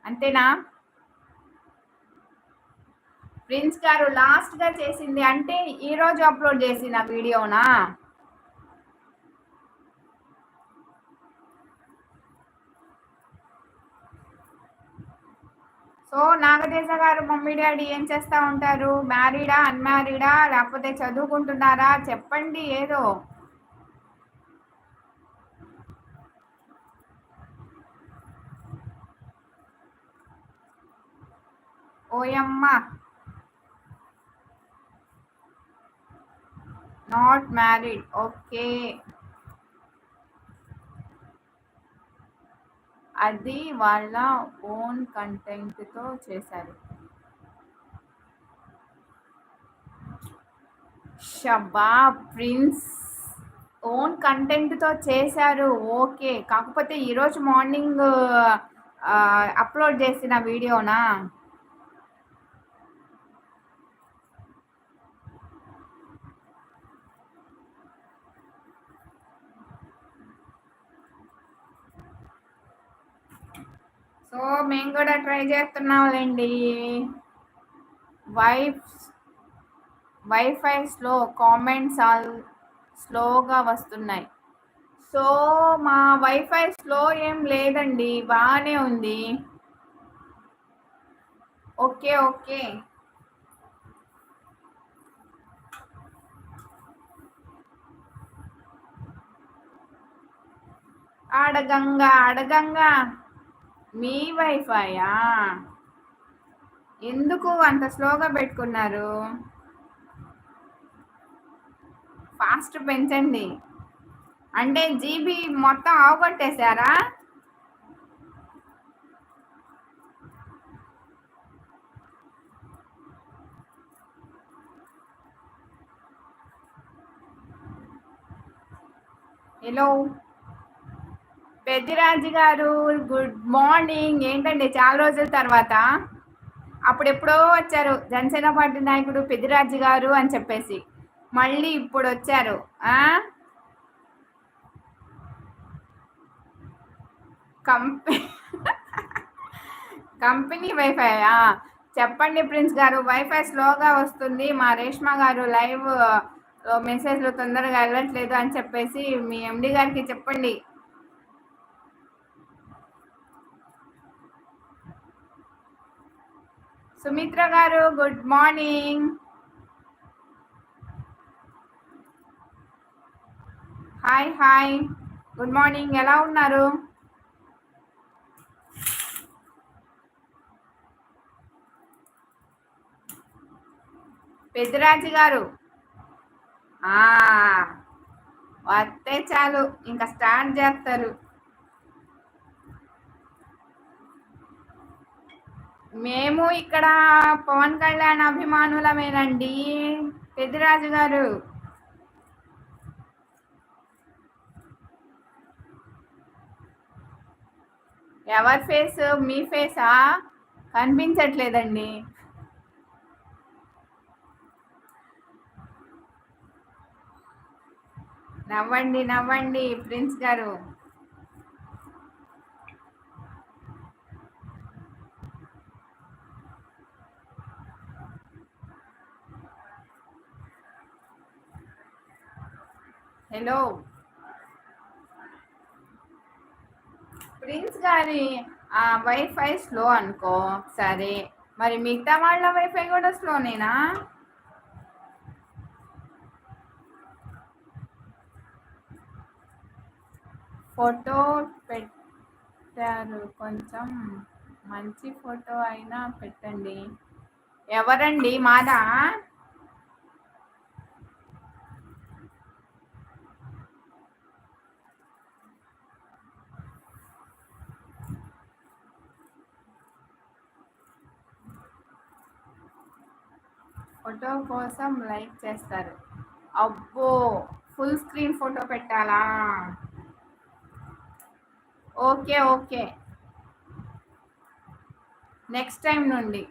అంతేనా? ప్రిన్స్ గారు లాస్ట్‌గా చేసింది అంటే ఈరోజు అప్‌లోడ్ చేసిన వీడియోనా? సో నాగతేజ గారు మమ్మీ డాడీ ఏం చేస్తా ఉంటారు? మ్యారీడా, అన్‌మ్యారీడా లేకపోతే చదువుకుంటున్నారా? చెప్పండి ఏదో. ఓయమ్మ! Not married. ఓకే. అది వాళ్ళ ఓన్ కంటెంట్‌తో చేశారు. షబ్బా! ప్రిన్స్ ఓన్ కంటెంట్‌తో చేశారు. ఓకే. కాకపోతే ఈరోజు మార్నింగ్ అప్‌లోడ్ చేసిన వీడియోనా? సో మేము కూడా ట్రై చేస్తున్నాంలేండి. వైఫై స్లో, కామెంట్స్ ఆల్ స్లోగా వస్తున్నాయి. సో మా వైఫై స్లో ఏం లేదండి, బాగానే ఉంది. Okay okay. అడగంగా మీ వైఫైయా? ఎందుకు అంత స్లోగా పెట్టుకున్నారు? ఫాస్ట్ పెంచండి. అంటే జీబీ మొత్తం అవగొట్టేశారా? హలో పెద్దిరాజు గారు, గుడ్ మార్నింగ్. ఏంటండి చాలా రోజుల తర్వాత? అప్పుడెప్పుడో వచ్చారు జనసేన పార్టీ నాయకుడు పెద్దిరాజు గారు అని చెప్పేసి, మళ్ళీ ఇప్పుడు వచ్చారు. కంపెనీ కంపెనీ వైఫైయా? చెప్పండి ప్రిన్స్ గారు, వైఫై స్లోగా వస్తుంది, మా రేష్మా గారు లైవ్ మెసేజ్లు తొందరగా వెళ్ళట్లేదు అని చెప్పేసి మీ ఎండి గారికి చెప్పండి. సుమిత్ర గారు, good morning. Hi hi, good morning. ఎలా ఉన్నారు? పెద్దిరాజు గారు వస్తే చాలు ఇంకా స్టార్ట్ చేస్తారు. మేము ఇక్కడ పవన్ కళ్యాణ్ అభిమానులమేనండి పెద్దిరాజు గారు. ఎవరి ఫేస్? మీ ఫేసా? కనిపించట్లేదండి. నవ్వండి నవ్వండి ప్రిన్స్ గారు. హలో ప్రిన్స్ గారి వైఫై స్లో అనుకో, సరే. మరి మిగతా వాళ్ళ వైఫై కూడా స్లోనేనా? ఫోటో పెట్టారు, కొంచెం మంచి ఫోటో అయినా పెట్టండి. ఎవరండి? మాదా? ఫోటో కోసం లైక్ చేస్తారు. అబ్బో, ఫుల్ స్క్రీన్ ఫోటో పెట్టాలా? ఓకే ఓకే, నెక్స్ట్ టైం నుండి